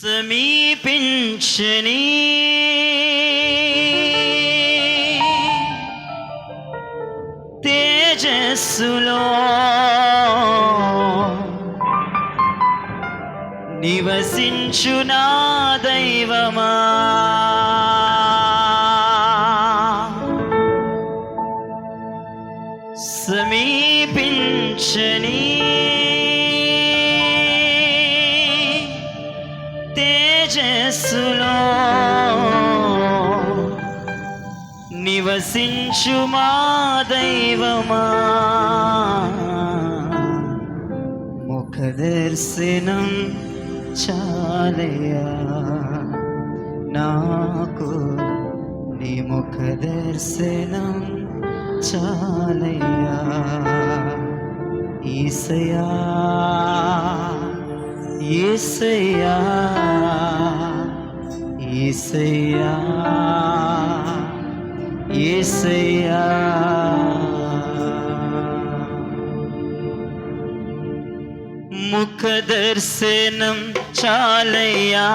సమీపించని తేజస్సులో నివసించు నా దైవమా, సమీపించని తేజస్సులో నివసించు మా దైవమా, ముఖ దర్శనం చాలయ్యా నాకు, నీ ముఖ దర్శనం చాలయ్యా యేసయ్యా యేసయ్యా యేసయ్యా యేసయ్యా. ముఖ దర్శనం చాలయ్యా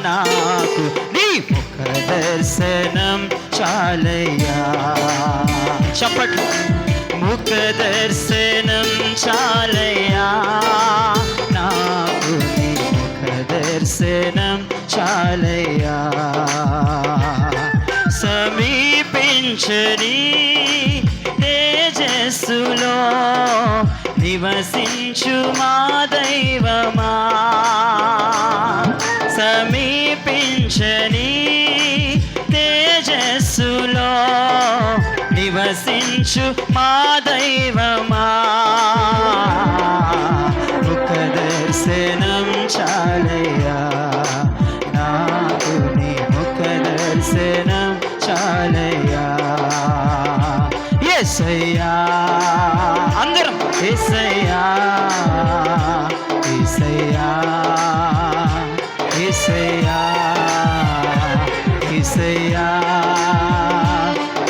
నాకు, నీ ముఖ దర్శనం చాలయ్యా. చప్పట్లు. ముఖ దర్శనం చాలయ్యా నాకు, నీ ముఖ దర్శనం చాలయ్యా. సమీపించని తేజస్సులో నివసించు మా దైవమా, సమీపించని తేజస్సులో నివసించు మా దైవమా, ముఖ దర్శనం చాలయ్యా నాకు, నీ ముఖ దర్శనం చాలయ్యా. యేసయ్యా అందరం యేసయ్యా యేసయ్యా యేసయ్యా యేసయ్యా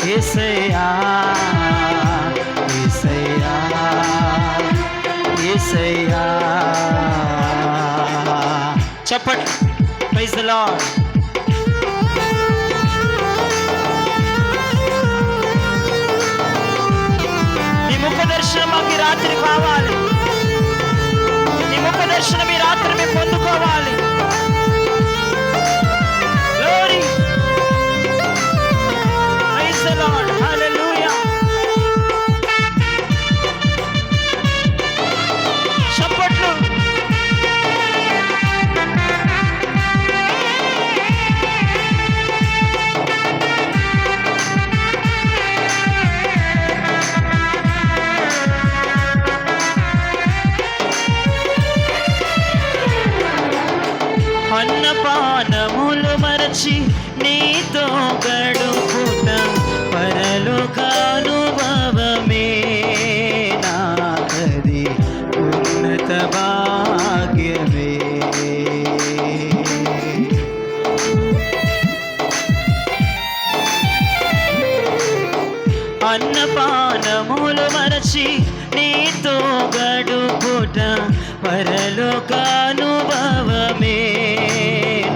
యేసయ్యా యేసయ్యా యేసయ్యా. చప్పట్లు. Praise the Lord. ముఖ దర్శనం మాకు ఈ రాత్రి కావాలి, నీ ముఖ దర్శనం ఈ రాత్రి మేము పొందుకోవాలి. Glory. Praise the Lord. Hallelujah. చప్పట్లు. అన్నపానములు మరచి నీతో గడుపుట పరలోకానుభవమే నాకది ఉన్నత భాగ్యమే. అన్నపానములు మరచి నీతో గడుపుట పరలోకానుభవమే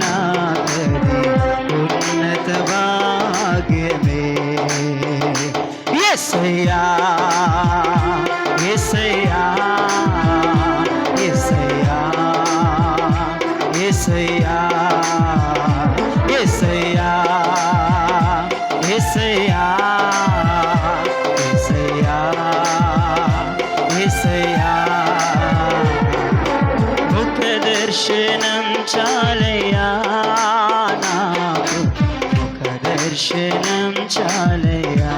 నాకది ఉన్నత భాగ్యమే. యేసయ్యా యేసయ్యా యేసయ్యా యేసయ్యా యేసయ్యా యేసయ్యా యేసయ్యా యేసయ్యా. ముఖ దర్శనం చాలయ్యా నాకు, ముఖ దర్శనం చాలయ్యా,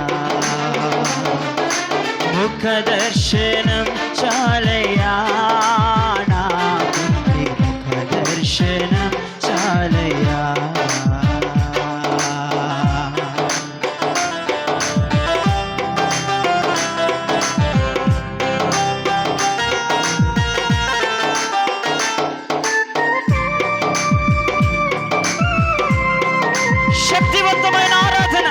ముఖ దర్శనం చాలయ్యా నాకు, నీ ముఖ దర్శనం చాలయ్యా. శక్తివంతమైన ఆరాధన.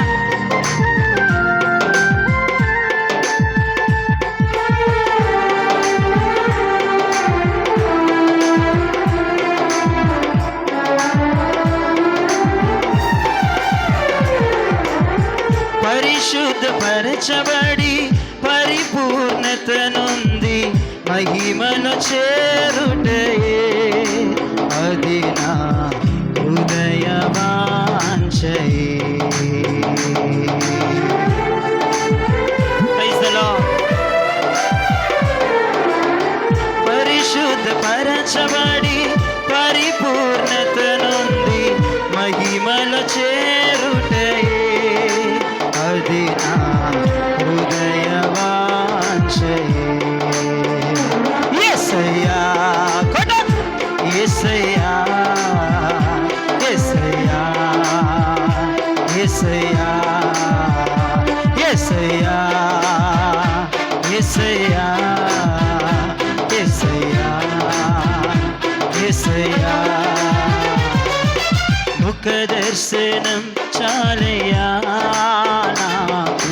పరచబడి పరిపూర్ణత నుండి మహిమను చేరుటయే అది నా హృదయ వాంఛయే. పరిశుద్ధ పరచబడి పరిపూర్ణత నుండి మహిమలు చేరుటయే అది నా హృదయ వాంఛయే. యేసయ్యా యేసయ్యా యేసయ్యా యేసయ్యా యేసయ్యా యేసయ్యా యేసయ్యా యేసయ్యా ముఖ దర్శనం చాలయ్యా నాకు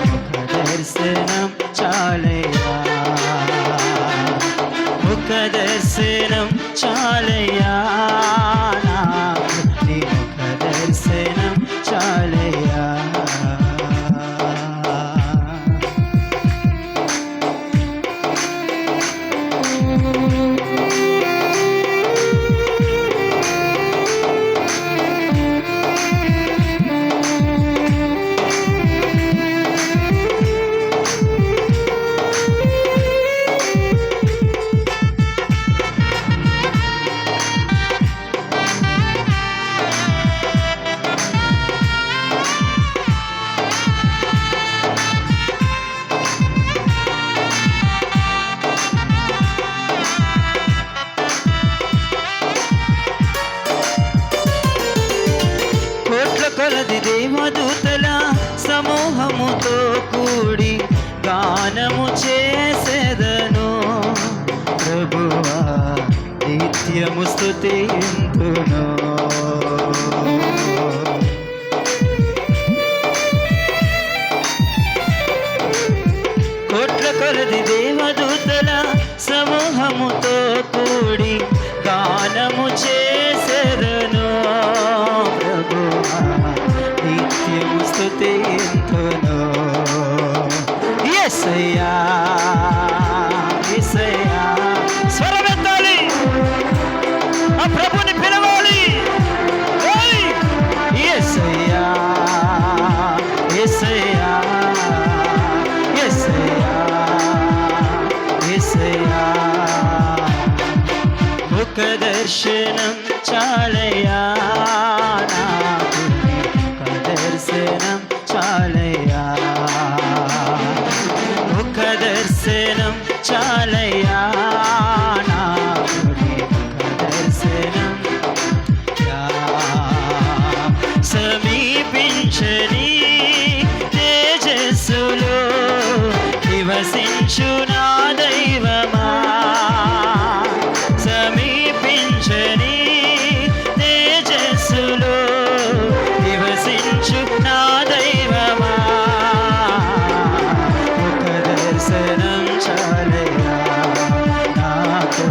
ముఖ దర్శనం చాలయ్యా ముఖ దర్శనం చాలయ్యా నాకు నీ ముఖ దర్శనం చాలయ్యా. కొలది దేవదూతల సమూహముతో కూడి గానము చేసేదను ప్రభువా నిత్యము స్తుతింతును. కోట్ల కొలది దేవదూతల సమూహముతో కూడి గానము చేసేదను ప్రభువా నిత్యము స్తుతింతును. యేసయ్యా యేసయ్యా స్వరమెత్తాలి, ఆ ప్రభుని పిలవాలి. యేసయ్యా యేసయ్యా యేసయ్యా యేసయ్యా ముఖ దర్శనం చాలయ్యా నాకు ముఖ దర్శనం చాలయ్యా ముఖ దర్శనం చాలయ్యా నాకు ముఖ దర్శనం సమీపించని తేజస్సులో నివసించు నా దైవమా సమీపించని తేజస్సులో నివసించు నా దైవమా ముఖ దర్శనం చాలయ్యా నాకు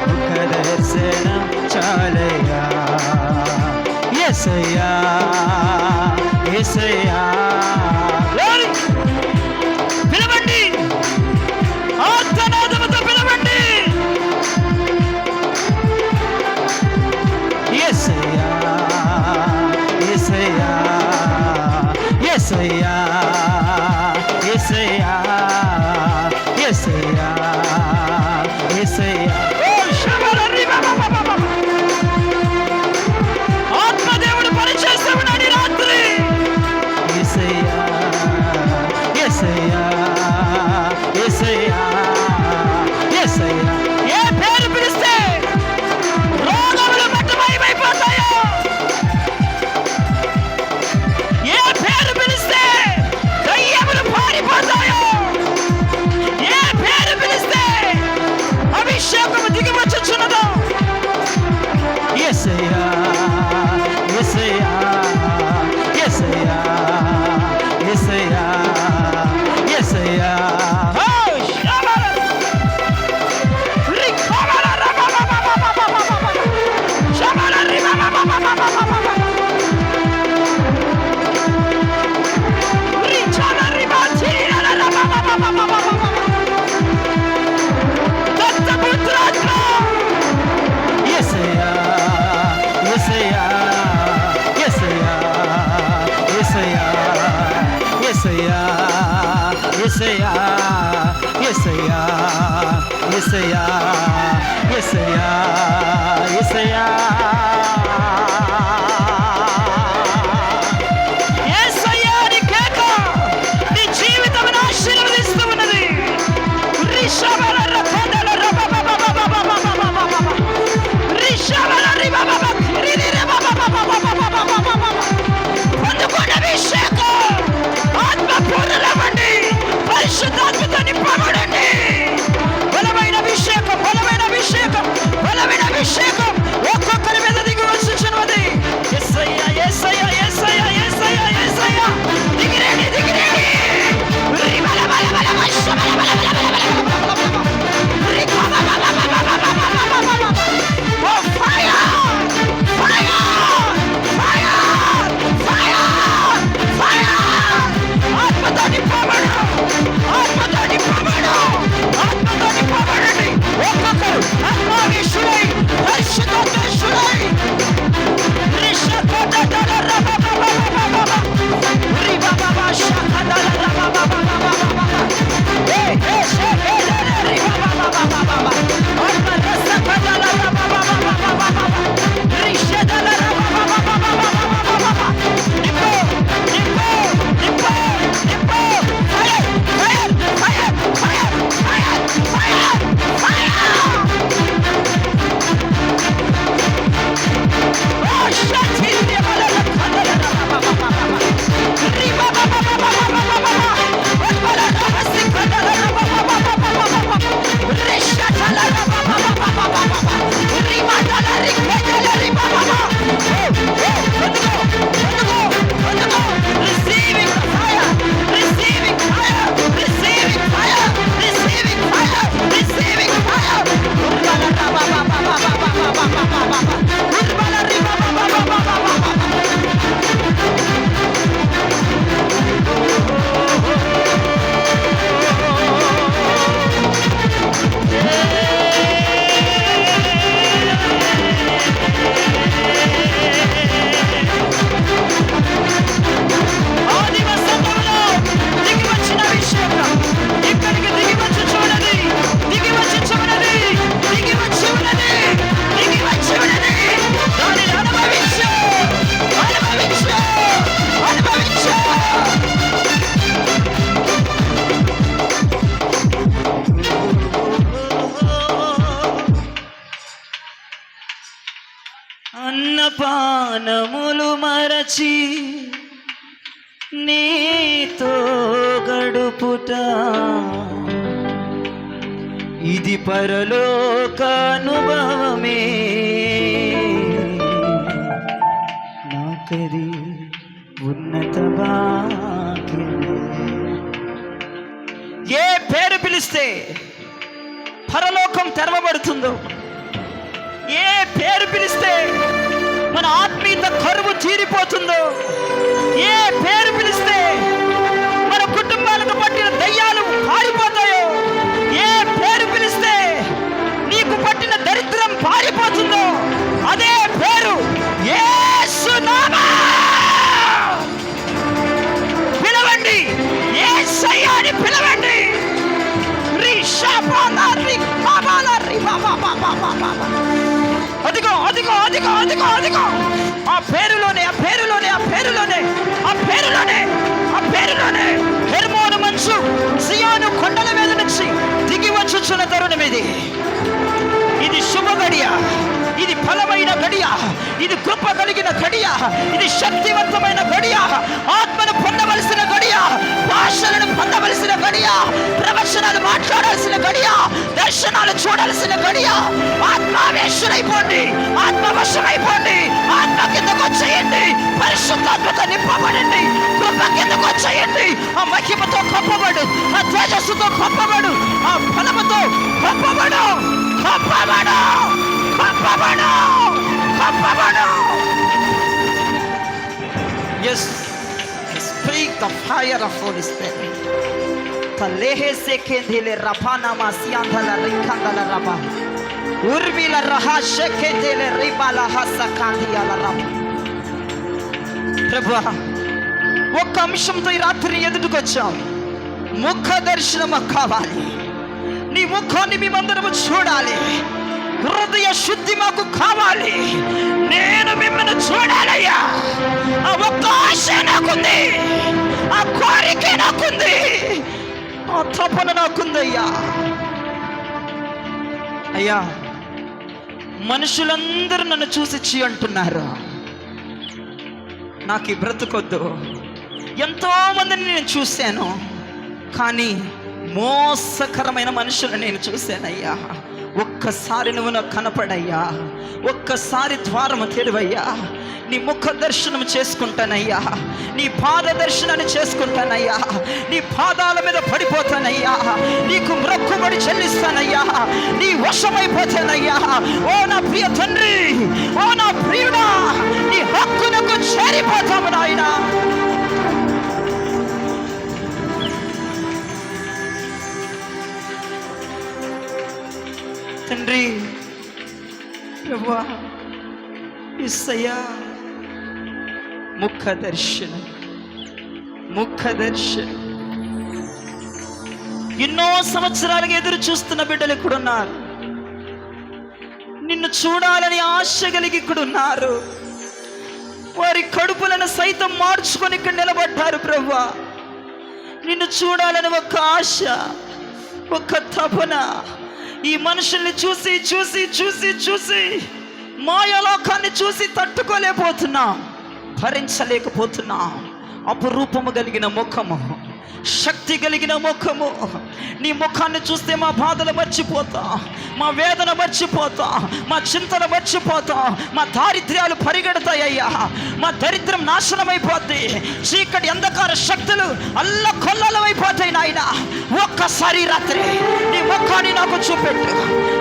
ముఖ దర్శనం చాలయ్యా. యేసయ్యా యేసయ్యా పిలవండి, ఆర్తనాదముతో పిలవండి. యేసయ్యా యేసయ్యా యేసయ్యా యేసయ్యా యేసయ్యా యేసయ్యా ఆత్మదేవుడు పరిచేస్తున్నాడు రాత్రి. యేసయ్యా యేసయ్యా యేసయ్యా యేసయ్యా ఏ పేరు పిలిస్తే రోగములు మట్టమయమైపోతాయో, ఏ పేరు పిలిస్తే దయ్యములు పారిపోతాయో, ఏ పేరు పిలిస్తే అభిషేకము దిగివచ్చుచున్న యేసయ్యా యేసయ్యా యేసయ్యా అభిషేకం ఒక్కొక్కరి మీద దిగి వచ్చుచున్నది. యేసయ్యా యేసయ్యా యేసయ్యా యేసయ్యా యేసయ్యా దిగిరేడి దిగిరేడి రిబల బల బల వశ్వ బల బల బల బల బల రిబల బల బల బల బల ఓ fire fire fire fire fire ఆత్మతో నింపబడు ఆత్మతో నింపబడు ఆత్మతో నింపబడండి. ఒక్కొక్కరు ఆత్మావేశులై పరిశుద్ధాత్మేశులై రిషకదల రబబబబబబ రిబబబ షకదల రబబబబబబ ఏ షకదల రిబబబబబబ ఆత్మరసకదల రబబబబబబ రిషదల రబబబబబబబ నిపో నిపో నిపో నిపో fire fire fire fire fire fire fire అన్నపానములు మరచి నీతో గడుపుట ఇది పరలోక అనుభవమే నాకది ఉన్నత భాగ్యమే. ఏ పేరు పిలిస్తే పరలోకం తెరవబడుతుందో, ఏ పేరు పిలిస్తే మన ఆత్మీయత కరువు తీరిపోతుందో, ఏ పేరు పిలిస్తే మన కుటుంబాలకు పట్టిన దయ్యాలు పారిపోతాయో, ఏ పేరు పిలిస్తే నీకు పట్టిన దరిద్రం పారిపోతుందో అదే పేరు యేసు నామం. పిలవండి, యేసయ్యని పిలవండి. అదిగో అదిగో అదిగో అదిగో అదిగో ఆ పేరులోనే ఆ పేరులోనే ఆ పేరులోనే ఆ పేరులోనే ఆ పేరులోనే హెర్మోను మంచు సియోను కొండల మీద నుంచి దిగి వచ్చుచున్న తరుణం ఇది. ఇది శుభ గడియ, ఇది ఫలమైన గడియ, ఇది కృప కలిగిన గడియ, ఇది శక్తివంతమైన గడియ, ఆత్మను పొందవలసిన గడియ, భాషలను పొందవలసిన గడియ, ప్రవచనాలు మాట్లాడాల్సిన గడియ, దర్శనాలు చూడాల్సిన గడియ. ఆత్మావేశులైపోండి, ఆత్మవశమైపోండి, ఆత్మ కిందకు వచ్చేయండి, పరిశుద్ధాత్మతో నింపబడండి, కృప కిందకు వచ్చేయండి. ఆ మహిమతో కప్పబడు, ఆ తేజస్సుతో కప్పబడు, ఆ ఫలముతో కప్పబడు, కప్పబడు, కప్పబడు, కప్పబడు. Yes, speak the fire of Holy Spirit. Talehe sekendele rapana masiandala rikandala raba. Urbila raha sekendele ribala hasakandiyala raba. ప్రభువా, ఒక్క అంశంతో ఈ రాత్రి ఎదుటికొచ్చాం. ముఖ దర్శనం కావాలి. నీ ముఖాన్ని మేమందరము చూడాలి. హృదయ శుద్ధి మాకు కావాలి. నేను మిమ్మల్ని చూడాలయ్యా. ఆ ఒక్క ఆశ నాకుంది, ఆ కోరిక నాకుంది, ఆ తపన నాకుందయ్యా. అయ్యా, మనుషులందరూ నన్ను చూసి చీ అంటున్నారు. నాకు ఈ బ్రతుకొద్దు. ఎంతో మందిని నేను చూశాను, కానీ మోసకరమైన మనుషులను నేను చూశానయ్యా. ఒక్కసారి నువ్వు నాకు కనపడయ్యా. ఒక్కసారి ద్వారము తెరువయ్యా. నీ ముఖ దర్శనం చేసుకుంటానయ్యా. నీ పాద దర్శనాన్ని చేసుకుంటానయ్యా. నీ పాదాల మీద పడిపోతానయ్యా. నీకు మొక్కుబడి చెల్లిస్తానయ్యా. నీ వశమైపోతానయ్యా. ఓ నా ప్రియ తండ్రి, ఓ నా ప్రియుడా, నీ హక్కునకు చేరిపోతాము నాయనా. తండ్రి, ప్రభువా, యేసయ్యా, ముఖ దర్శనం, ముఖ దర్శనం. ఎన్నో సంవత్సరాలుగా ఎదురు చూస్తున్న బిడ్డలు ఇక్కడ ఉన్నారు. నిన్ను చూడాలని ఆశ కలిగి ఇక్కడ ఉన్నారు. వారి కడుపులను సైతం మార్చుకొని ఇక్కడ నిలబడ్డారు. ప్రభువా, నిన్ను చూడాలని ఒక ఆశ, ఒక తపన. ఈ మనుషుల్ని చూసి చూసి చూసి చూసి మాయలోకాన్ని చూసి తట్టుకోలేకపోతున్నా, భరించలేకపోతున్నా. అపురూపము కలిగిన ముఖము, శక్తి కలిగిన ముఖము. నీ ముఖాన్ని చూస్తే మా బాధలు మర్చిపోతా, మా వేదన మర్చిపోతా, మా చింతలు మర్చిపోతా, మా దారిద్ర్యాలు పరిగెడతాయ్యా. మా దరిద్రం నాశనమైపోద్ది. చీకటి అంధకార శక్తులు అల్లకొల్లలమైపోతాయి నాయన. ఒక్కసారి రాత్రి నీ ముఖాన్ని నాకు చూపెట్టు.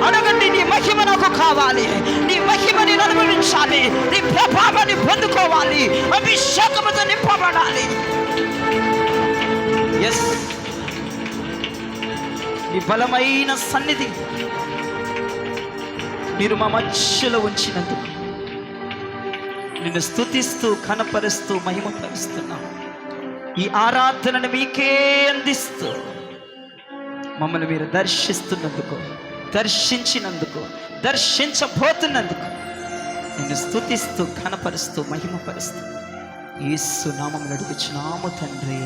అడగండి, నీ మహిమ నాకు కావాలి. నీ మహిమని అనుభవించాలి. నీ ప్రభావాన్ని పొందుకోవాలి. అభిషేకముతో నింపబడాలి. ఎస్, నీ బలమైన సన్నిధి మీరు మా మధ్యలో ఉంచినందుకు నిన్ను స్తుతిస్తూ కనపరుస్తూ మహిమపరుస్తున్నాం. ఈ ఆరాధనను మీకే అందిస్తూ మమ్మల్ని మీరు దర్శిస్తున్నందుకు, దర్శించినందుకు, దర్శించబోతున్నందుకు నిన్ను స్తుతిస్తూ కనపరుస్తూ మహిమపరుస్తూ యేసు నామములో అడుగుచున్నాము తండ్రి.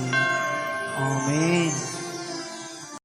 ఆమేన్.